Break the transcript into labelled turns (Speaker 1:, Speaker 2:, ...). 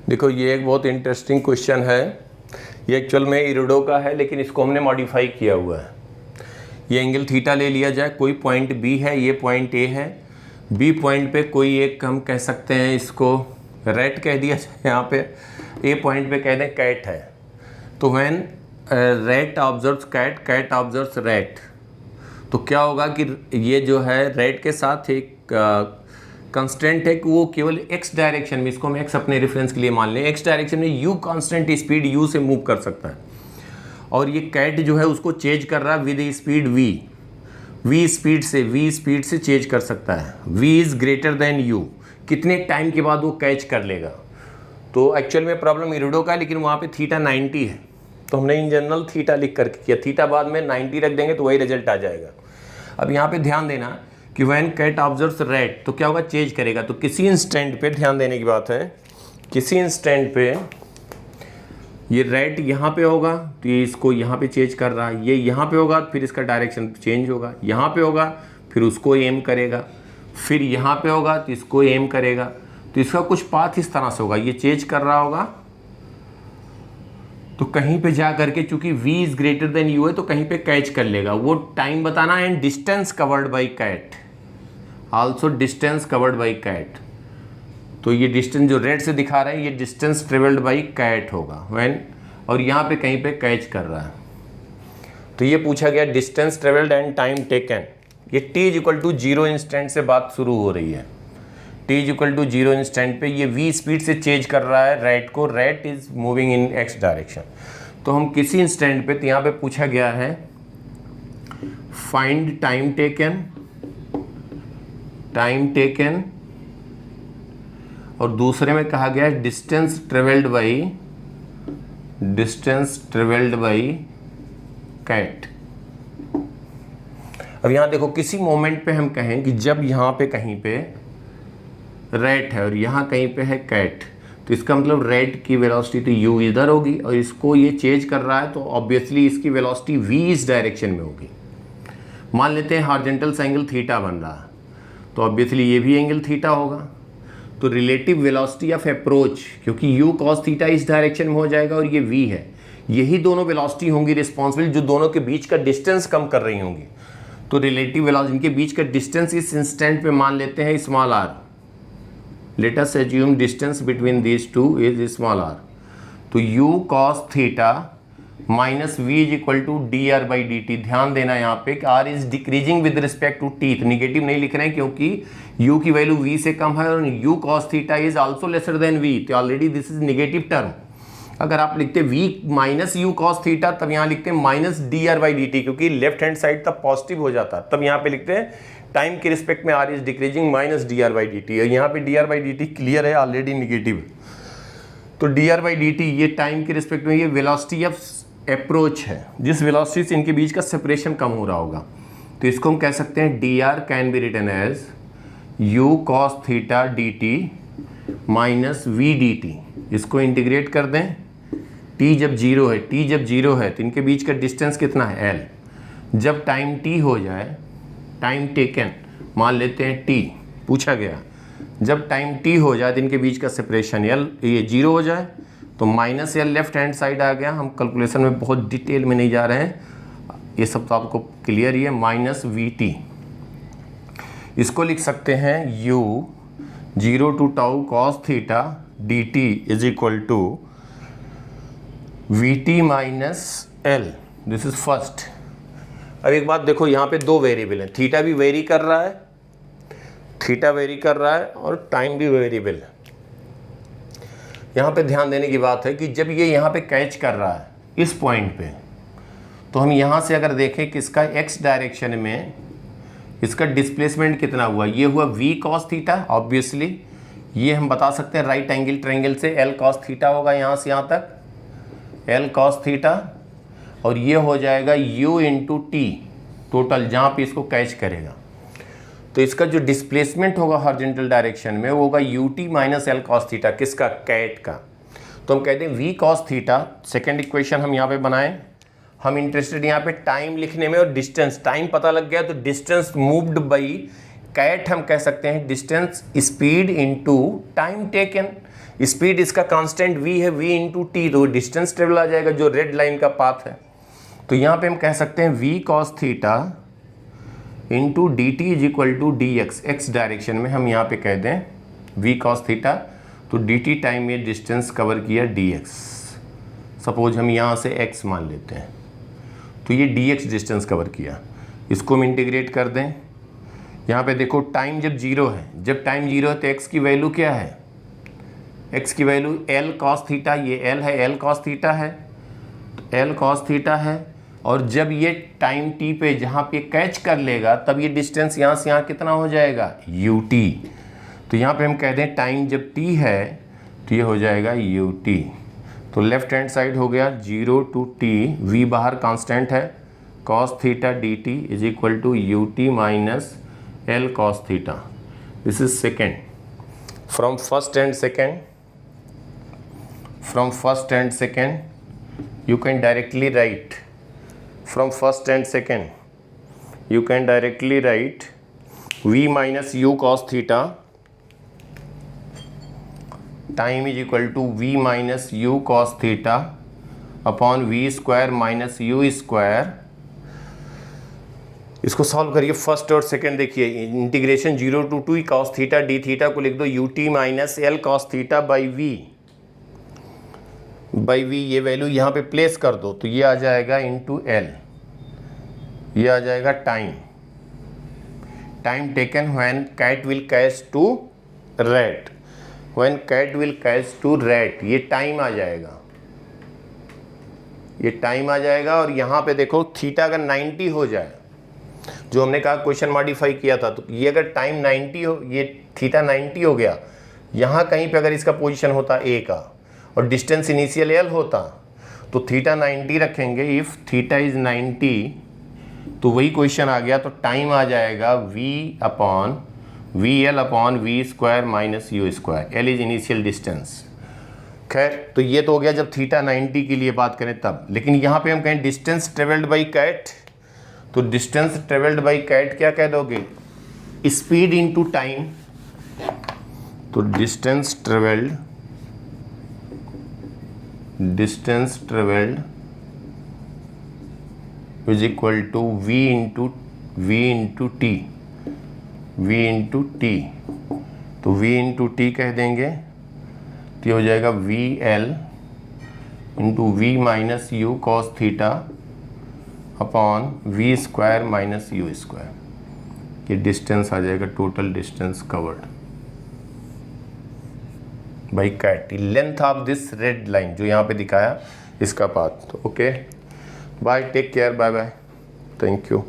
Speaker 1: देखो ये एक बहुत इंटरेस्टिंग क्वेश्चन है। ये एक्चुअल में इरिडो का है, लेकिन इसको हमने मॉडिफाई किया हुआ है। ये एंगल थीटा ले लिया जाए, कोई पॉइंट बी है, ये पॉइंट ए है। बी पॉइंट पे कोई एक हम कह सकते हैं इसको रेट कह दिया जाए, यहाँ पे ए पॉइंट पे कह दें कैट है। तो when rat observes cat, cat observes rat, तो क्या होगा कि ये जो है रेट के साथ एक कंस्टेंट है कि वो केवल एक्स डायरेक्शन में, इसको हम एक्स अपने रेफरेंस के लिए मान लें, एक्स डायरेक्शन में यू कांस्टेंट स्पीड यू से मूव कर सकता है। और ये कैट जो है उसको चेंज कर रहा है with speed v, v speed से चेंज कर सकता है। V is greater than u, कितने टाइम के बाद वो कैच कर लेगा। तो एक्चुअल में प्रॉब्लम इरिडो का है, लेकिन वहाँ पे थीटा 90 है, तो हमने इन जनरल थीटा लिख करके किया। थीटा बाद में 90 रख देंगे तो वही रिजल्ट आ जाएगा। अब यहाँ पे ध्यान देना कि व्हेन कैट ऑब्जर्व्स रेट, तो क्या होगा, चेंज करेगा। तो किसी इंस्टेंट पे ध्यान देने की बात है, किसी इंस्टेंट पे ये रेट यहाँ पे होगा तो ये इसको यहाँ पे चेंज कर रहा है, ये यहाँ पे होगा फिर इसका डायरेक्शन चेंज होगा, यहाँ पे होगा फिर उसको एम करेगा, फिर यहाँ पे होगा तो इसको एम करेगा। तो इसका कुछ पाथ इस तरह से होगा, ये चेंज कर रहा होगा तो कहीं पे जा करके, चूंकि v is greater than u है तो कहीं पे कैच कर लेगा। वो टाइम बताना and distance covered by cat, also distance covered by cat. तो ये डिस्टेंस जो रेड से दिखा रहा है ये डिस्टेंस ट्रेवल्ड बाई कैट होगा व्हेन, और यहाँ पे कहीं पे कैच कर रहा है। तो ये पूछा गया distance travelled and time taken. ये t इक्वल टू 0 इंस्टेंट से बात शुरू हो रही है। t इक्वल टू 0 इंस्टेंट पे ये v स्पीड से चेंज कर रहा है रेट को, rate is moving in x direction. तो हम किसी इंस्टेंट पे, तो यहाँ पे पूछा गया है फाइंड टाइम टेकन, और दूसरे में कहा गया है डिस्टेंस ट्रेवल्ड बाई कैट। अब यहाँ देखो किसी मोमेंट पे हम कहें कि जब यहाँ पे कहीं पे रेट है और यहाँ कहीं पे है कैट, तो इसका मतलब रेट की वेलोसिटी तो u इधर होगी और इसको ये चेंज कर रहा है तो ऑब्वियसली इसकी वेलोसिटी v इस डायरेक्शन में होगी। मान लेते हैं हॉरिजॉन्टल एंगल थीटा बन रहा है तो ऑब्वियसली ये भी एंगल थीटा होगा। तो रिलेटिव वेलोसिटी ऑफ अप्रोच, क्योंकि u cos थीटा इस डायरेक्शन में हो जाएगा और ये v है, यही दोनों वेलोसिटी होंगी रिस्पॉन्सिबल जो दोनों के बीच का डिस्टेंस कम कर रही होंगी। तो रिलेटिव वेलोसिटी, इनके बीच का डिस्टेंस इस इंस्टेंट पे मान लेते हैं small r। Let us assume distance between these two is small r। तो u cos theta minus v is equal to d r by d t. ध्यान देना यहाँ पे कि r is decreasing with respect to t, तो negative नहीं लिख रहे हैं क्योंकि u की वैल्यू v से कम है और u cos theta is also lesser than v, तो already this is negative term. अगर आप लिखते v minus u cos theta तब यहाँ लिखते हैं minus D r by d T, क्योंकि लेफ्ट हैंड साइड तब पॉजिटिव हो जाता, तब यहाँ पे लिखते हैं टाइम के रिस्पेक्ट में r is decreasing minus D r by d T. यहाँ पे D r by d T clear है, ऑलरेडी निगेटिव। तो D r by d T ये टाइम के रिस्पेक्ट में ये वेलोसिटी ऑफ अप्रोच है, जिस वेलोसिटी से इनके बीच का सेपरेशन कम हो रहा होगा। तो इसको हम कह सकते हैं d r can be written as u cos theta d t minus v d t. इसको इंटीग्रेट कर दें, t जब जीरो है तो इनके बीच का डिस्टेंस कितना है l। जब टाइम t हो जाए, टाइम टेकन मान लेते हैं t, पूछा गया जब टाइम t हो जाए तो इनके बीच का सेपरेशन l ये 0 हो जाए तो minus l left hand side आ गया। हम कैलकुलेशन में बहुत डिटेल में नहीं जा रहे हैं, ये सब तो आपको क्लियर ही है, माइनस वी टी। इसको लिख सकते हैं u 0 to tau cos theta d t is equal to v t minus l, this is first. अब एक बात देखो, यहाँ पे दो वेरिएबल हैं, थीटा भी वेरी कर रहा है, और टाइम भी वेरिएबल है। यहाँ पे ध्यान देने की बात है कि जब ये यहाँ पे कैच कर रहा है इस पॉइंट पे, तो हम यहाँ से अगर देखें कि इसका x डायरेक्शन में इसका डिस्प्लेसमेंट कितना हुआ, ये हुआ v cos थीटा। ऑब्वियसली ये हम बता सकते हैं राइट एंगल ट्रायंगल से l cos थीटा होगा यहाँ से यहाँ तक, l cos थीटा, और ये हो जाएगा u इंटू टी टोटल जहाँ पे इसको कैच करेगा। तो इसका जो डिस्प्लेसमेंट होगा हॉरिजॉन्टल डायरेक्शन में वो होगा u t minus l cos theta, किसका, कैट का। तो हम कहते हैं v cos theta, second equation हम यहाँ पे बनाएं। हम इंटरेस्टेड यहाँ पे टाइम लिखने में और डिस्टेंस, टाइम पता लग गया तो डिस्टेंस मूव्ड बाई कैट हम कह सकते हैं distance speed into time taken. Speed इसका कांस्टेंट v है, v इंटू टी, तो डिस्टेंस ट्रेवल आ जाएगा जो रेड लाइन का पाथ है। तो यहाँ पे हम कह सकते हैं v cos theta into d t is equal to d x, x direction में हम यहाँ पे कह दें v cos थीटा, तो डी टी टाइम में डिस्टेंस कवर किया dx। सपोज हम यहाँ से x मान लेते हैं, तो ये dx डिस्टेंस कवर किया। इसको हम इंटीग्रेट कर दें। यहाँ पे देखो टाइम जब जीरो है, जब टाइम जीरो है तो x की वैल्यू क्या है, x की वैल्यू l cos थीटा, ये l है, l cos थीटा है, तो l cos थीटा है। और जब ये टाइम t पे जहाँ पे कैच कर लेगा तब ये डिस्टेंस यहाँ से यहाँ कितना हो जाएगा ut। तो यहाँ पे हम कह दें टाइम जब t है तो ये हो जाएगा ut। तो लेफ्ट हैंड साइड हो गया 0 टू t, v बाहर कांस्टेंट है, cos theta dt is equal to ut minus l cos theta. This is second. From first and second you can directly write, from first and second you can directly write v minus u cos theta time is equal to v minus u cos theta upon v square minus u square। इसको solve करिए first और second. देखिए integration 0 two 2 cos theta d theta को लिख दो ut minus l cos theta by v, ये value यहाँ पे प्लेस कर दो तो ये आ जाएगा इंटू एल, ये आ जाएगा time taken when cat will catch to rat, when cat will catch to rat, ये टाइम आ जाएगा, ये टाइम आ जाएगा। और यहाँ पे देखो थीटा अगर 90 हो जाए, जो हमने कहा क्वेश्चन मॉडिफाई किया था, तो ये अगर टाइम 90 हो, ये थीटा 90 हो गया, यहाँ कहीं पे अगर इसका पोजीशन होता a का और डिस्टेंस इनिशियल l होता तो थीटा 90 रखेंगे। इफ़ थीटा इज 90 तो वही क्वेश्चन आ गया, तो टाइम आ जाएगा VL upon v square minus u square, L is initial distance. खैर तो ये तो हो गया जब थीटा 90 के लिए बात करें तब। लेकिन यहाँ पे हम कहें डिस्टेंस ट्रेवल्ड बाई कैट, तो डिस्टेंस ट्रेवल्ड बाई कैट क्या कह दोगे, स्पीड इनटू टाइम। तो distance travelled is equal to v into t. तो v इंटू टी कह देंगे तो ये हो जाएगा VL into v minus u cos theta upon v square minus u square. ये डिस्टेंस आ जाएगा total distance covered by cat, length of this red line जो यहाँ पे दिखाया इसका पाथ। तो okay bye, take care, bye bye, thank you.